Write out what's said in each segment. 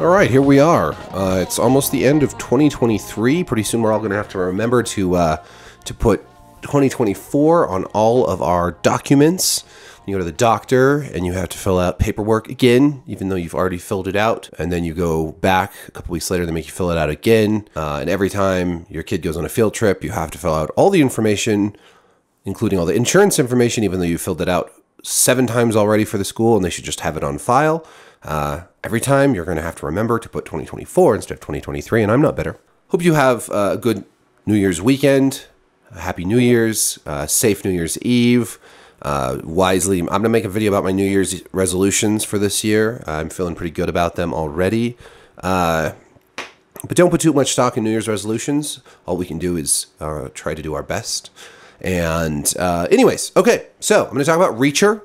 All right, here we are. It's almost the end of 2023. Pretty soon we're all going to have to remember to put 2024 on all of our documents. You go to the doctor and you have to fill out paperwork again, even though you've already filled it out. And then you go back a couple weeks later, they make you fill it out again. And every time your kid goes on a field trip, you have to fill out all the information, including all the insurance information, even though you filled it out 7 times already for the school and they should just have it on file. Every time you're going to have to remember to put 2024 instead of 2023, and I'm not better. Hope you have a good New Year's weekend, a happy New Year's, safe New Year's Eve. Wisely, I'm going to make a video about my New Year's resolutions for this year. I'm feeling pretty good about them already. But don't put too much stock in New Year's resolutions. All we can do is try to do our best. And anyways, okay, so I'm going to talk about Reacher.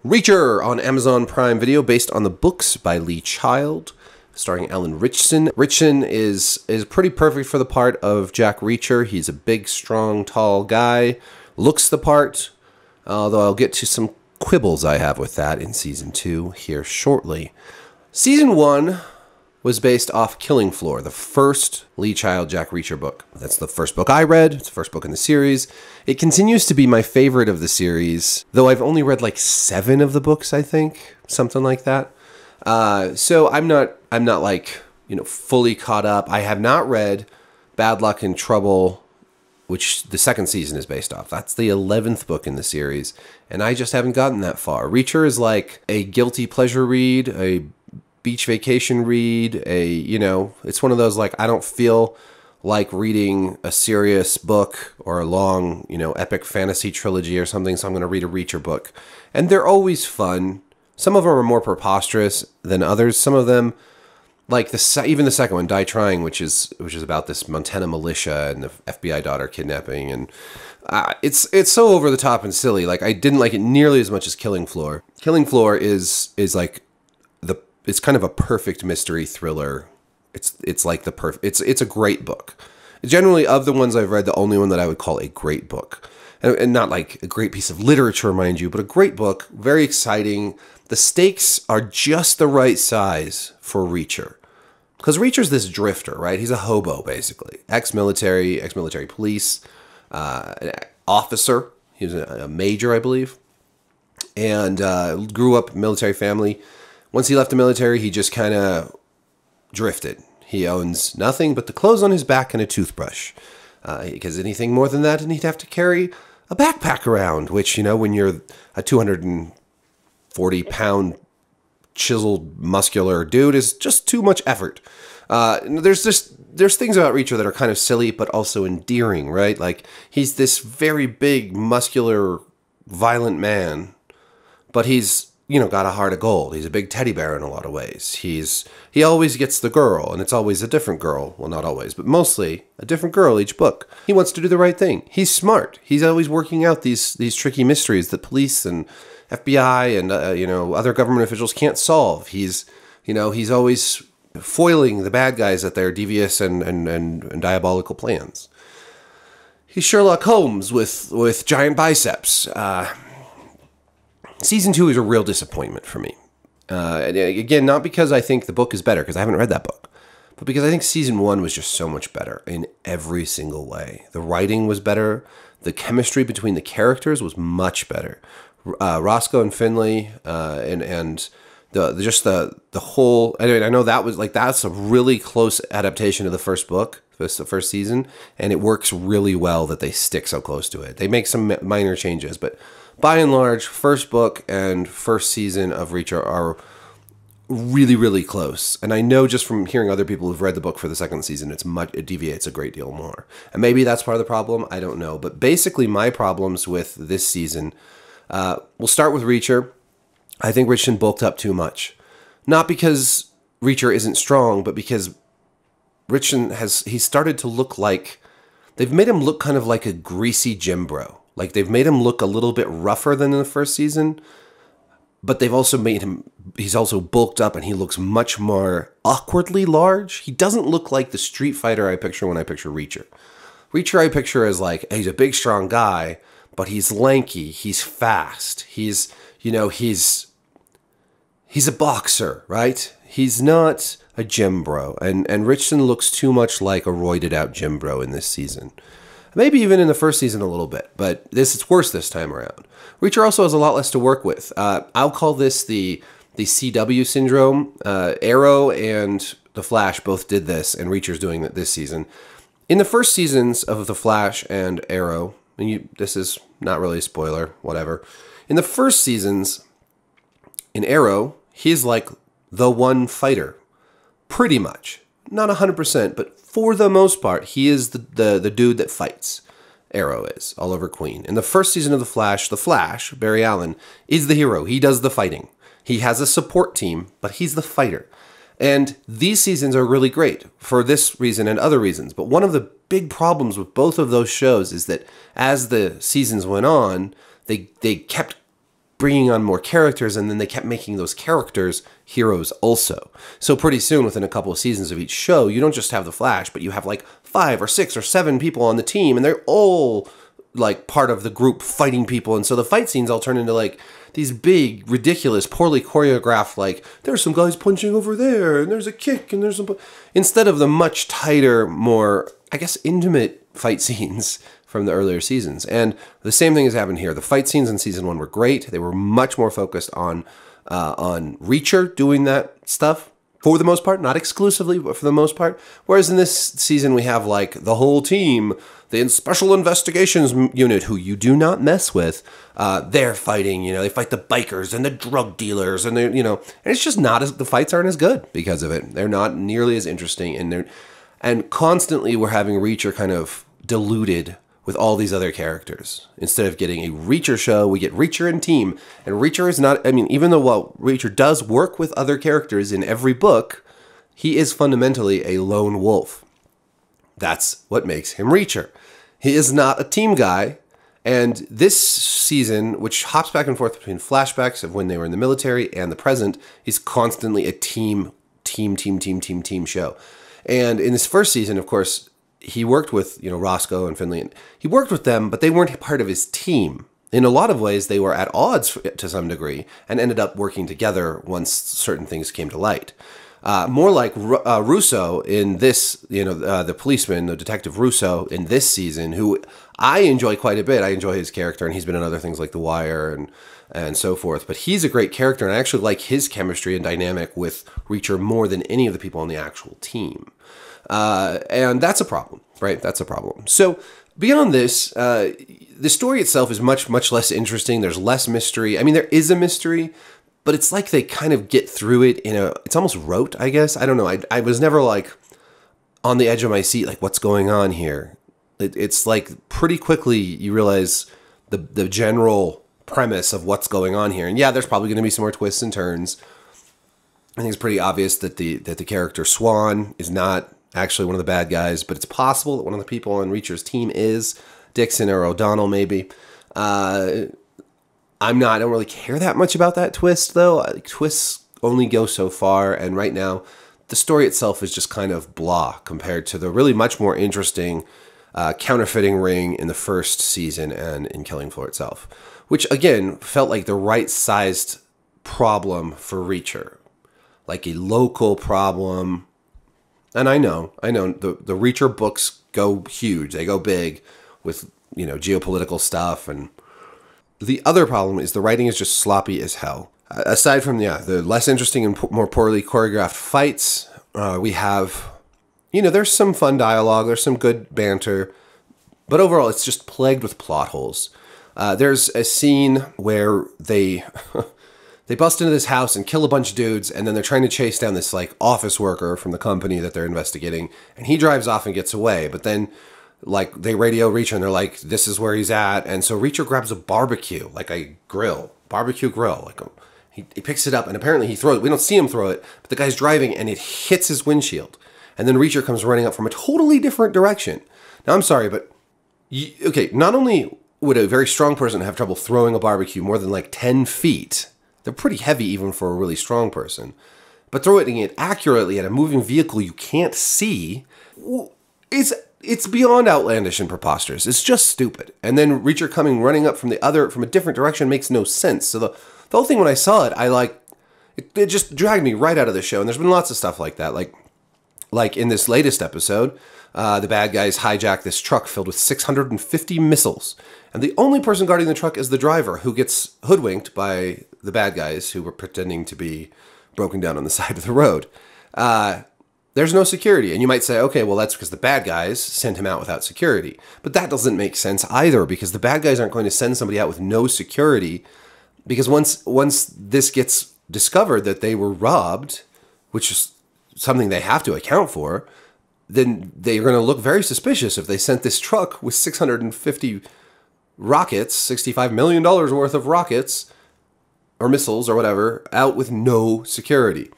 Reacher on Amazon Prime Video, based on the books by Lee Child, starring Alan Ritchson. Ritchson is pretty perfect for the part of Jack Reacher. He's a big, strong, tall guy, looks the part, although I'll get to some quibbles I have with that in Season 2 here shortly. Season 1 was based off Killing Floor, the first Lee Child Jack Reacher book. That's the first book I read. It's the first book in the series. It continues to be my favorite of the series, though I've only read like 7 of the books, I think, something like that. So I'm not like, fully caught up. I have not read Bad Luck and Trouble, which the second season is based off. That's the 11th book in the series, and I just haven't gotten that far. Reacher is like a guilty pleasure read, a beach vacation read, it's one of those, like, I don't feel like reading a serious book or a long, epic fantasy trilogy or something, so I'm going to read a Reacher book. And they're always fun. Some of them are more preposterous than others. Some of them, like even the second one, Die Trying, which is about this Montana militia and the FBI daughter kidnapping, and it's so over the top and silly. Like, I didn't like it nearly as much as Killing Floor. Killing Floor is like it's kind of a perfect mystery thriller. It's like it's a great book. Generally, of the ones I've read, the only one that I would call a great book. And not like a great piece of literature, mind you, but a great book, very exciting. The stakes are just the right size for Reacher. Because Reacher's this drifter, right? He's a hobo, basically. Ex-military police, an officer. He was a major, I believe. And grew up military family. Once he left the military, he just kind of drifted. He owns nothing but the clothes on his back and a toothbrush. Because anything more than that, and he'd have to carry a backpack around, which, when you're a 240-pound chiseled, muscular dude, is just too much effort. There's things about Reacher that are kind of silly, but also endearing, right? Like, he's this very big, muscular, violent man, but he's got a heart of gold. He's a big teddy bear in a lot of ways. He always gets the girl, and it's always a different girl. Well, not always, but mostly a different girl each book. He wants to do the right thing. He's smart. He's always working out these tricky mysteries that police and FBI and other government officials can't solve. He's always foiling the bad guys at their devious and diabolical plans. He's Sherlock Holmes with giant biceps. Season 2 is a real disappointment for me. Again, not because I think the book is better, because I haven't read that book, but because I think Season 1 was just so much better in every single way. The writing was better. The chemistry between the characters was much better. Roscoe and Finley, and the whole. I know that's a really close adaptation of the first book, the first season, and it works really well that they stick so close to it. They make some minor changes, but by and large, first book and first season of Reacher are really, really close. And I know just from hearing other people who've read the book for the second season, it deviates a great deal more. And maybe that's part of the problem. I don't know. But basically, my problems with this season, we'll start with Reacher. I think Ritchson bulked up too much. Not because Reacher isn't strong, but because Ritchson he's started to look like, they've made him look kind of like a greasy gym bro. Like, they've made him look a little bit rougher than in the first season, but they've also made him, he's also bulked up and he looks much more awkwardly large. He doesn't look like the street fighter I picture when I picture Reacher. Reacher I picture as like, he's a big, strong guy, but he's lanky, he's fast, he's a boxer, right? He's not a gym bro, and Richardson looks too much like a roided out gym bro in this season. Maybe even in the first season a little bit, but it's worse this time around. Reacher also has a lot less to work with. I'll call this the CW syndrome. Arrow and The Flash both did this, and Reacher's doing it this season. In the first seasons of The Flash and Arrow, and this is not really a spoiler, whatever. In the first seasons, in Arrow, he's like the one fighter. Pretty much. Not 100%, but for the most part, he is the dude that fights. Arrow is, Oliver Queen. In the first season of The Flash, Barry Allen, is the hero. He does the fighting. He has a support team, but he's the fighter. And these seasons are really great for this reason and other reasons. But one of the big problems with both of those shows is that as the seasons went on, they kept bringing on more characters, and then they kept making those characters heroes also. So pretty soon, within a couple of seasons of each show, you don't just have the Flash, but you have like 5 or 6 or 7 people on the team, and they're all like part of the group fighting people. And so the fight scenes all turn into like these big, ridiculous, poorly choreographed, like there's some guys punching over there, and there's a kick, and there's some... Instead of the much tighter, more, I guess, intimate fight scenes from the earlier seasons. And the same thing has happened here. The fight scenes in season 1 were great. They were much more focused on Reacher doing that stuff for the most part, not exclusively, but for the most part. Whereas in this season, we have like the whole team, the Special Investigations Unit, who you do not mess with. They're fighting, they fight the bikers and the drug dealers, and and it's just not the fights aren't as good because of it. They're not nearly as interesting, and constantly we're having Reacher kind of diluted with all these other characters. Instead of getting a Reacher show, we get Reacher and team. And Reacher is not, even though Reacher does work with other characters in every book, he is fundamentally a lone wolf. That's what makes him Reacher. He is not a team guy. And this season, which hops back and forth between flashbacks of when they were in the military and the present, is constantly a team show. And in this first season, of course, he worked with, Roscoe and Finley, and he worked with them, but they weren't part of his team. In a lot of ways, they were at odds to some degree and ended up working together once certain things came to light. More like Russo in this, the policeman, the detective Russo in this season, who I enjoy quite a bit. I enjoy his character, and he's been in other things like The Wire and so forth. But he's a great character, and I actually like his chemistry and dynamic with Reacher more than any of the people on the actual team. And that's a problem, right? That's a problem. So beyond this, the story itself is much, much less interesting. There's less mystery. There is a mystery, but it's like they kind of get through it it's almost rote, I guess. I don't know. I was never like on the edge of my seat, like what's going on here? It's like pretty quickly you realize the general premise of what's going on here. And yeah, there's probably going to be some more twists and turns. I think it's pretty obvious that the character Swan is not actually one of the bad guys, but it's possible that one of the people on Reacher's team is Dixon or O'Donnell, maybe. I don't really care that much about that twist, though. Twists only go so far, and right now, the story itself is just kind of blah compared to the really much more interesting counterfeiting ring in the first season and in Killing Floor itself, which, again, felt like the right-sized problem for Reacher. Like a local problem. And I know, the Reacher books go huge. They go big with, geopolitical stuff. And the other problem is the writing is just sloppy as hell. Aside from, the less interesting and more poorly choreographed fights, we have, there's some fun dialogue. There's some good banter. But overall, it's just plagued with plot holes. There's a scene where they... They bust into this house and kill a bunch of dudes, and then they're trying to chase down this like office worker from the company that they're investigating, and he drives off and gets away. But then, like, they radio Reacher, and they're like, "This is where he's at." And so Reacher grabs a barbecue, like a barbecue grill, he picks it up, and apparently he throws it. We don't see him throw it, but the guy's driving, and it hits his windshield. And then Reacher comes running up from a totally different direction. Now, I'm sorry, but not only would a very strong person have trouble throwing a barbecue more than like 10 feet. They're pretty heavy even for a really strong person. But throwing it accurately at a moving vehicle you can't see, it's beyond outlandish and preposterous. It's just stupid. And then Reacher coming running up from a different direction makes no sense. So the whole thing when I saw it, it just dragged me right out of the show. And there's been lots of stuff like that. Like Like in this latest episode, the bad guys hijack this truck filled with 650 missiles. And the only person guarding the truck is the driver, who gets hoodwinked by the bad guys who were pretending to be broken down on the side of the road. There's no security. And you might say, okay, well, that's because the bad guys sent him out without security. But that doesn't make sense either, because the bad guys aren't going to send somebody out with no security. Because once this gets discovered that they were robbed, which is something they have to account for, then they're going to look very suspicious if they sent this truck with 650 rockets, $65 million worth of rockets, or missiles, or whatever, out with no security.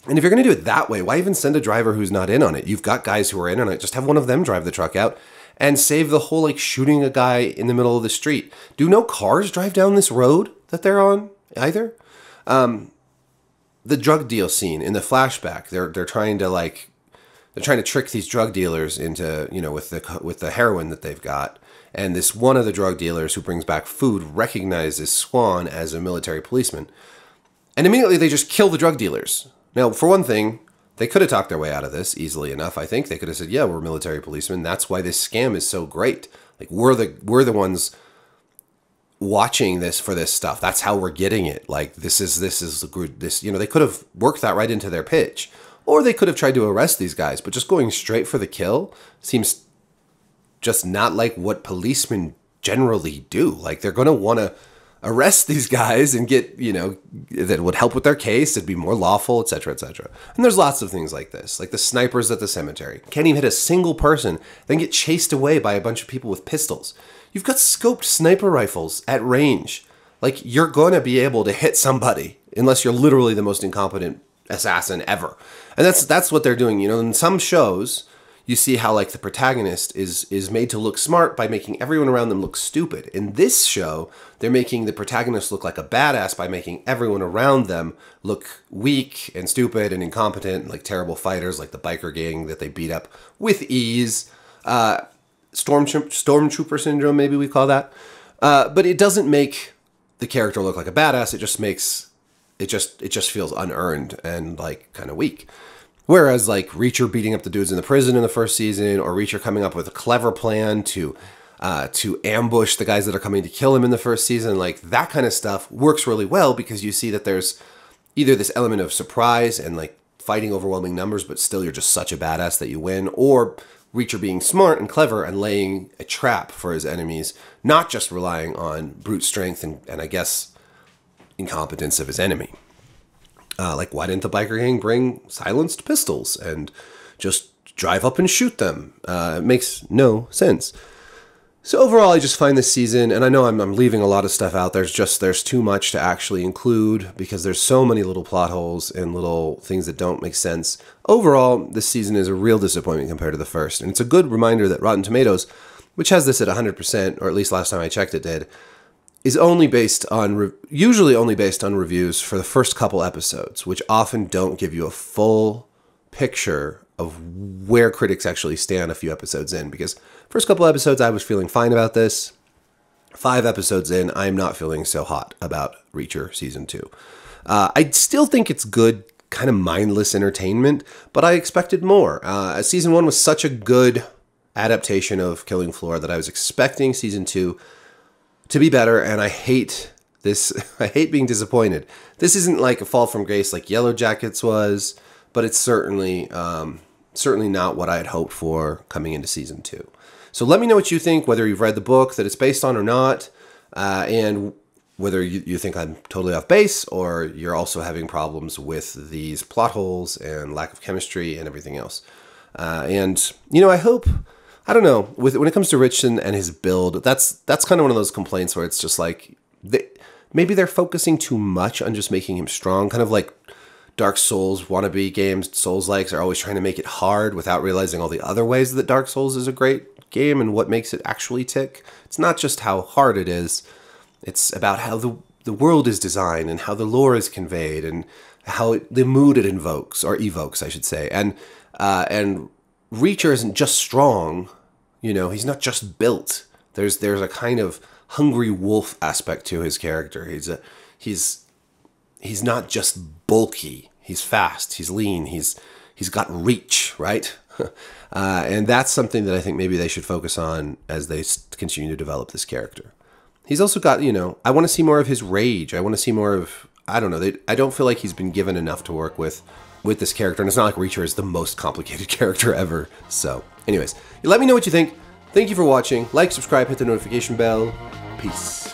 And if you're going to do it that way, why even send a driver who's not in on it? You've got guys who are in on it. Just have one of them drive the truck out and save the whole, like, shooting a guy in the middle of the street. Do no cars drive down this road that they're on either? The drug deal scene in the flashback, they're trying to trick these drug dealers into, with the heroin that they've got. And this one of the drug dealers who brings back food recognizes Swan as a military policeman. And immediately they just kill the drug dealers. Now, for one thing, they could have talked their way out of this easily enough, I think. They could have said, yeah, we're military policemen. That's why this scam is so great. Like, we're the ones watching this for this stuff. That's how we're getting it. Like, this is they could have worked that right into their pitch. Or they could have tried to arrest these guys, but just going straight for the kill seems just not like what policemen generally do. Like, they're going to want to arrest these guys and get, that would help with their case. It'd be more lawful, etc., etc. And there's lots of things like this, like the snipers at the cemetery. Can't even hit a single person, then get chased away by a bunch of people with pistols. You've got scoped sniper rifles at range. Like, you're going to be able to hit somebody unless you're literally the most incompetent assassin ever. And that's what they're doing. In some shows, you see how, like, the protagonist is made to look smart by making everyone around them look stupid. In this show, they're making the protagonist look like a badass by making everyone around them look weak and stupid and incompetent, and like terrible fighters, like the biker gang that they beat up with ease. Stormtrooper syndrome, maybe we call that. But it doesn't make the character look like a badass. It just feels unearned and, like, kind of weak. Whereas, like, Reacher beating up the dudes in the prison in the first season, or Reacher coming up with a clever plan to ambush the guys that are coming to kill him in the first season, like, that kind of stuff works really well because you see that there's either this element of surprise and, like, fighting overwhelming numbers, but still you're just such a badass that you win, or Reacher being smart and clever and laying a trap for his enemies, not just relying on brute strength and I guess, incompetence of his enemy. Like, why didn't the biker gang bring silenced pistols and just drive up and shoot them? It makes no sense. So overall, I just find this season, and I know I'm leaving a lot of stuff out. There's too much to actually include because there's so many little plot holes and little things that don't make sense. Overall, this season is a real disappointment compared to the first. And it's a good reminder that Rotten Tomatoes, which has this at 100%, or at least last time I checked it did, is usually only based on reviews for the first couple episodes, which often don't give you a full picture of where critics actually stand a few episodes in. Because first couple episodes, I was feeling fine about this. 5 episodes in, I'm not feeling so hot about Reacher Season 2. I still think it's good, kind of mindless entertainment, but I expected more. Season 1 was such a good adaptation of Killing Floor that I was expecting Season 2 to be better, and I hate this. I hate being disappointed. This isn't like a fall from grace like Yellow Jackets was, but it's certainly not what I had hoped for coming into Season 2. So let me know what you think, whether you've read the book that it's based on or not, and whether you think I'm totally off base, or you're also having problems with these plot holes and lack of chemistry and everything else. And, I hope... I don't know. When it comes to Richardson and his build, that's kind of one of those complaints where it's just like maybe they're focusing too much on just making him strong, kind of like Dark Souls wannabe games. Souls-likes are always trying to make it hard without realizing all the other ways that Dark Souls is a great game and what makes it actually tick. It's not just how hard it is. It's about how the world is designed and how the lore is conveyed and how the mood it invokes, or evokes, I should say. And Reacher isn't just strong, he's not just built. There's a kind of hungry wolf aspect to his character. He's not just bulky. He's fast. He's lean. He's He's got reach, right? And that's something that I think maybe they should focus on as they continue to develop this character. He's also got, you know, I want to see more of his rage. I want to see more of, I don't know, I don't feel like he's been given enough to work with this character. And it's not like Reacher is the most complicated character ever. So anyways, let me know what you think. Thank you for watching. Like, subscribe, hit the notification bell. Peace.